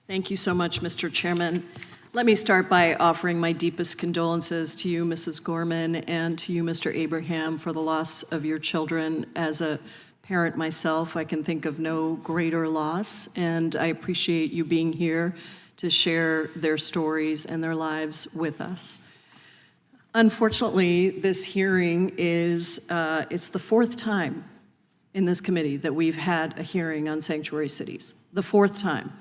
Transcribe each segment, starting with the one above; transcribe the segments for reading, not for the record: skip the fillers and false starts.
Thank you so much, Mr. Chairman. Let me start by offering my deepest condolences to you, Mrs. Gorman, and to you, Mr. Abraham, for the loss of your children. As a parent myself, I can think of no greater loss, and I appreciate you being here to share their stories and their lives with us. Unfortunately, this hearing is, it's the fourth time in this committee that we've had a hearing on sanctuary cities, the fourth time.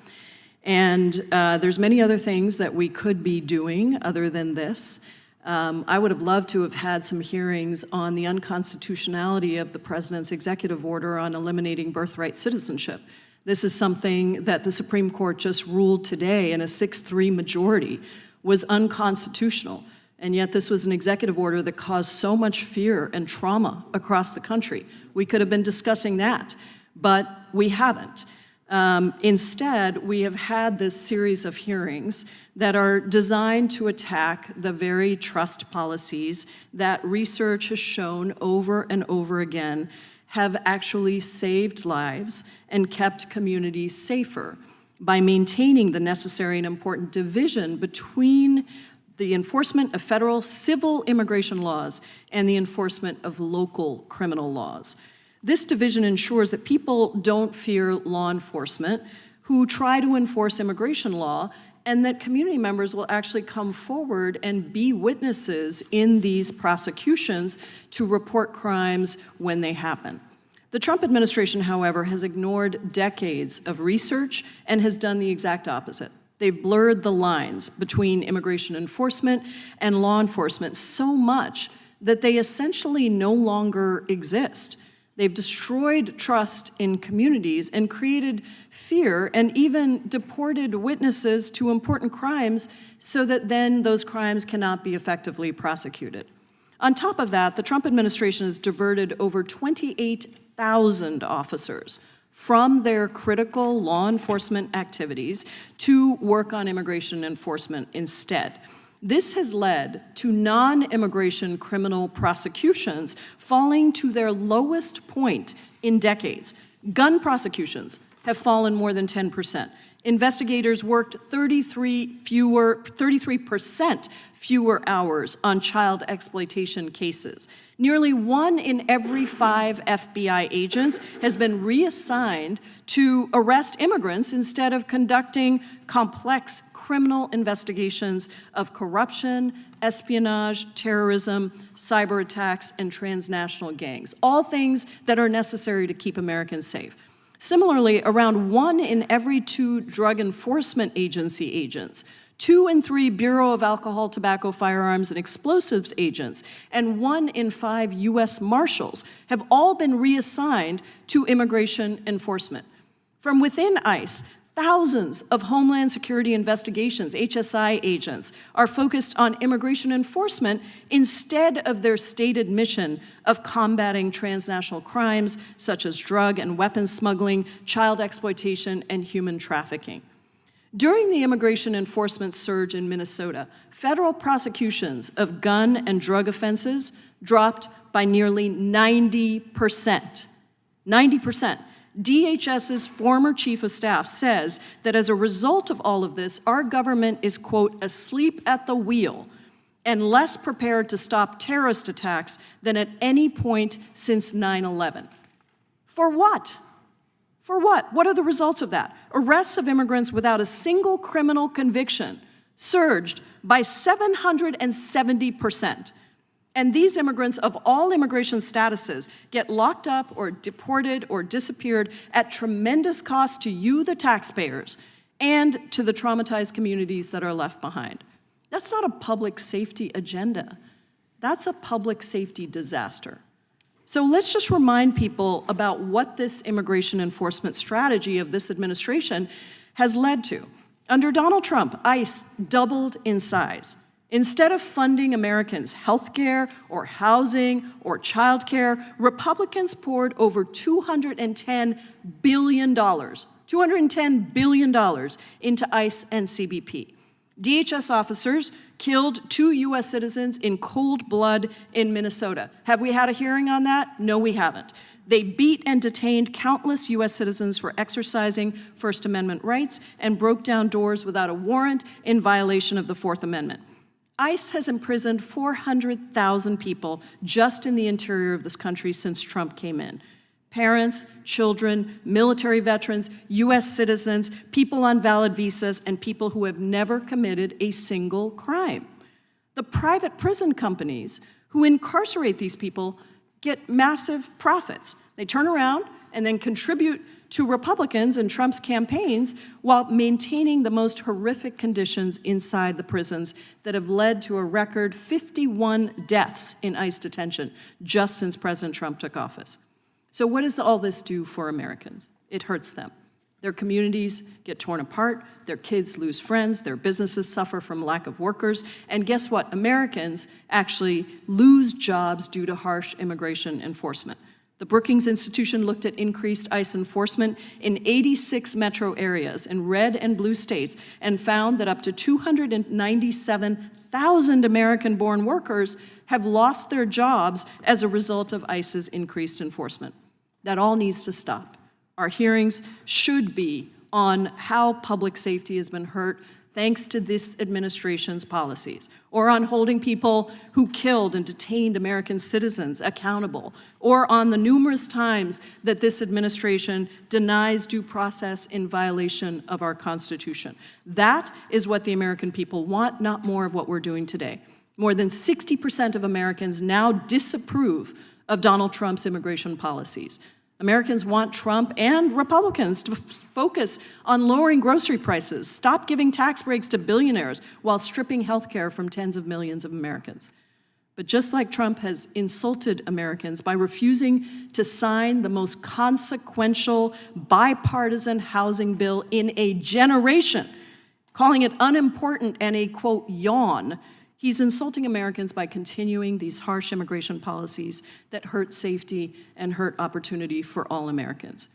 And there's many other things that we could be doing other than this. I would have loved to have had some hearings on the unconstitutionality of the president's executive order on eliminating birthright citizenship. This is something that the Supreme Court just ruled today in a 6-3 majority was unconstitutional. And yet this was an executive order that caused so much fear and trauma across the country. We could have been discussing that, but we haven't. Instead, we have had this series of hearings that are designed to attack the very trust policies that research has shown over and over again have actually saved lives and kept communities safer by maintaining the necessary and important division between the enforcement of federal civil immigration laws and the enforcement of local criminal laws. This division ensures that people don't fear law enforcement who try to enforce immigration law, and that community members will actually come forward and be witnesses in these prosecutions to report crimes when they happen. The Trump administration, however, has ignored decades of research and has done the exact opposite. They've blurred the lines between immigration enforcement and law enforcement so much that they essentially no longer exist. They've destroyed trust in communities and created fear and even deported witnesses to important crimes so that then those crimes cannot be effectively prosecuted. On top of that, the Trump administration has diverted over 28,000 officers from their critical law enforcement activities to work on immigration enforcement instead. This has led to non-immigration criminal prosecutions falling to their lowest point in decades. Gun prosecutions have fallen more than 10%. Investigators worked 33% fewer hours on child exploitation cases. Nearly 1 in every 5 FBI agents has been reassigned to arrest immigrants instead of conducting complex criminal investigations of corruption, espionage, terrorism, cyber attacks, and transnational gangs, all things that are necessary to keep Americans safe. Similarly, around 1 in every 2 Drug Enforcement Agency agents, 2 in 3 Bureau of Alcohol, Tobacco, Firearms, and Explosives agents, and 1 in 5 U.S. Marshals have all been reassigned to immigration enforcement. From within ICE, thousands of Homeland Security investigations, HSI agents, are focused on immigration enforcement instead of their stated mission of combating transnational crimes such as drug and weapons smuggling, child exploitation, and human trafficking. During the immigration enforcement surge in Minnesota, federal prosecutions of gun and drug offenses dropped by nearly 90%. 90%. DHS's former chief of staff says that as a result of all of this, our government is, quote, asleep at the wheel and less prepared to stop terrorist attacks than at any point since 9/11. For what? For what? What are the results of that? Arrests of immigrants without a single criminal conviction surged by 770%. And these immigrants of all immigration statuses get locked up or deported or disappeared at tremendous cost to you, the taxpayers, and to the traumatized communities that are left behind. That's not a public safety agenda. That's a public safety disaster. So let's just remind people about what this immigration enforcement strategy of this administration has led to. Under Donald Trump, ICE doubled in size. Instead of funding Americans' health care or housing or childcare, Republicans poured over $210 billion into ICE and CBP. DHS officers killed 2 U.S. citizens in cold blood in Minnesota. Have we had a hearing on that? No, we haven't. They beat and detained countless U.S. citizens for exercising First Amendment rights and broke down doors without a warrant in violation of the Fourth Amendment. ICE has imprisoned 400,000 people just in the interior of this country since Trump came in. Parents, children, military veterans, U.S. citizens, people on valid visas, and people who have never committed a single crime. The private prison companies who incarcerate these people get massive profits. They turn around and then contribute to Republicans and Trump's campaigns while maintaining the most horrific conditions inside the prisons that have led to a record 51 deaths in ICE detention just since President Trump took office. So what does all this do for Americans? It hurts them. Their communities get torn apart, their kids lose friends, their businesses suffer from lack of workers, and guess what? Americans actually lose jobs due to harsh immigration enforcement. The Brookings Institution looked at increased ICE enforcement in 86 metro areas in red and blue states and found that up to 297,000 American-born workers have lost their jobs as a result of ICE's increased enforcement. That all needs to stop. Our hearings should be on how public safety has been hurt thanks to this administration's policies, or on holding people who killed and detained American citizens accountable, or on the numerous times that this administration denies due process in violation of our Constitution. That is what the American people want, not more of what we're doing today. More than 60% of Americans now disapprove of Donald Trump's immigration policies. Americans want Trump and Republicans to focus on lowering grocery prices, stop giving tax breaks to billionaires while stripping health care from tens of millions of Americans. But just like Trump has insulted Americans by refusing to sign the most consequential bipartisan housing bill in a generation, calling it unimportant and a, quote, yawn, he's insulting Americans by continuing these harsh immigration policies that hurt safety and hurt opportunity for all Americans.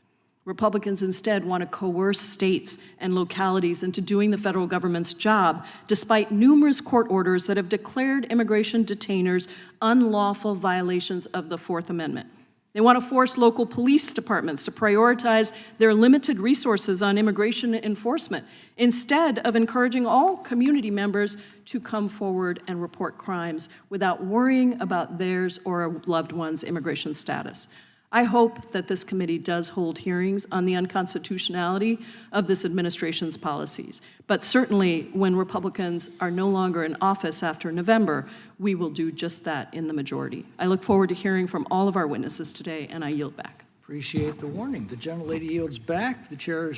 Republicans instead want to coerce states and localities into doing the federal government's job, despite numerous court orders that have declared immigration detainers unlawful violations of the Fourth Amendment. They want to force local police departments to prioritize their limited resources on immigration enforcement, instead of encouraging all community members to come forward and report crimes without worrying about theirs or a loved one's immigration status. I hope that this committee does hold hearings on the unconstitutionality of this administration's policies. But certainly, when Republicans are no longer in office after November, we will do just that in the majority. I look forward to hearing from all of our witnesses today, and I yield back. Appreciate the warning. The gentlelady yields back. The chair is